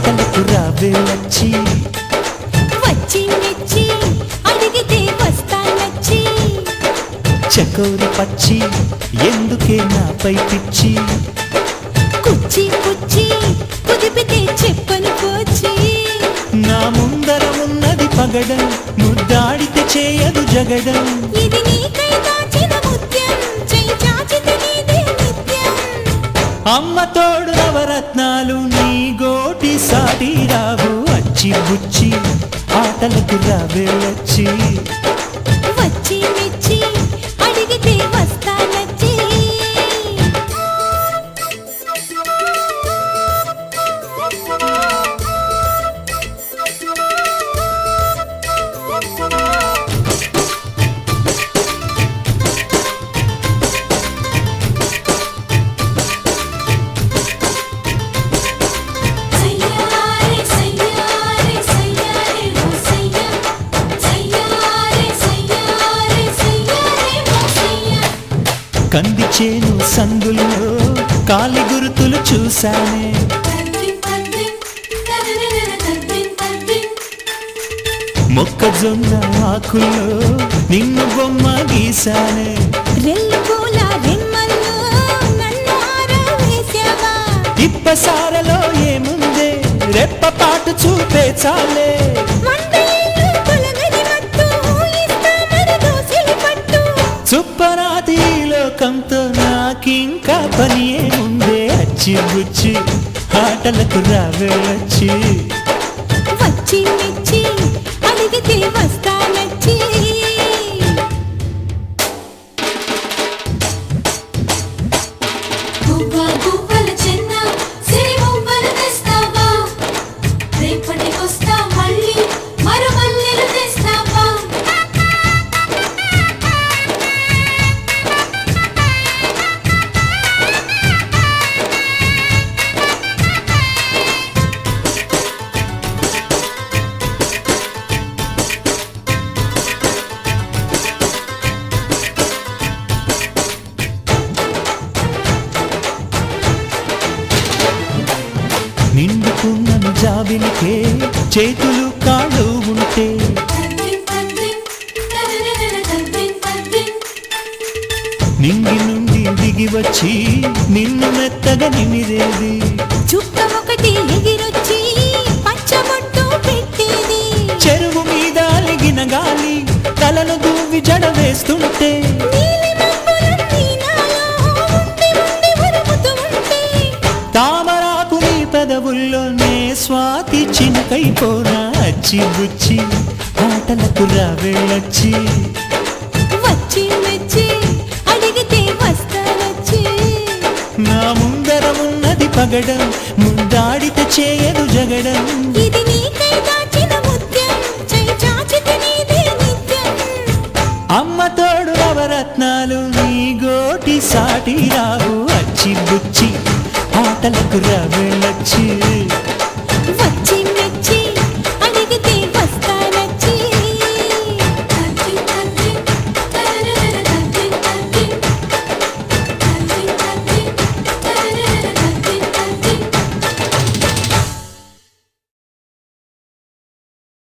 ఆటలకు రావే వచ్చి వచ్చి మెచ్చి అడిగితే వస్తానచ్చి చకోరి పచ్చి ఎందుకే నాపై పిచ్చి కుచ్చి కుచ్చి కుదిపితే చెప్పను పోచి నా ముందర ఉన్నది పగడం ముద్దాడితే చేయదు జగడం ఇది నీకై దాచిన ముత్యం చెయ్యి చాచితే నీదే నిత్యం అమ్మ తోడు నవరత్నాలు నీ గోటి సాటి రావు అచ్చి బుచ్చి ఆటలకు రావే వచ్చి వచ్చి మెచ్చి అడిగితే వస్తానచ్చి సయ్యారే సయ్యారే సయ్యారే ఓ సయ్యా సయ్యారే సయ్యారే సయ్యారే ఓ సయ్యా కంది చేను సందుల్లో కాలి గురుతులు చూశానే తద్దిన్ తద్దిన్ తదనన తద్దిన్ తద్దిన్ మొక్కజొన్న ఆకుల్లో నిన్ను బొమ్మ గీశానే రెల్లు పూల రెమ్మల్లో నన్ను ఆరవేశావా ఇప్పసారలో ఏముందే రెప్పపాటు చూపే చాలే మండలిలో తొలగని మత్తు ఇస్తామని దోసిలి పట్టు సుప్పరాతి లోకంతో నాకింకా పని ఏముందే అచ్చి బుచ్చి ఆటలకు రావే వచ్చి వచ్చి మెచ్చి అడిగితే వస్తానచ్చి గువ్వ గువ్వల చెన్న సిరి మువ్వలు తెస్తావా రేపటికొస్తా మళ్ళీ మరో మల్లెలు తెస్తావా నిండుకున్న జాబిలికే చేతులు కాళ్ళు ఉంటే తద్దిన్ తద్దిన్ తదనన తద్దిన్ తద్దిన్ నింగి నుండి దిగి వచ్చి నిన్ను మెత్తగా నిమిరేది చుక్క ఒకటి ఎగిరొచ్చి పచ్చబొట్టు పెట్టేది చెరువు మీద అలిగిన గాలి తలను దూవి జడ వేస్తుంటే నీలి మబ్బులన్నీ నాలో ఉండి ఉండి ఉరుముతూ ఉంటే తామరాకు నీ పెదవుల్లోనే స్వాతి చినుకైపోనా అచ్చి బుచ్చి ఆటలకు రావే వచ్చి వచ్చి మెచ్చి అడిగితే వస్తానచ్చి నా ముందర ఉన్నది పగడం ముందాడితే చేయదు జగడం ఇది నీకై దాచిన ముత్యం చెయ్యి చాచితే నీదే నిత్యం అమ్మ తోడు నవరత్నాలు నీ గోటి సాటి రావు అచ్చి బుచ్చి ఆటలకు రా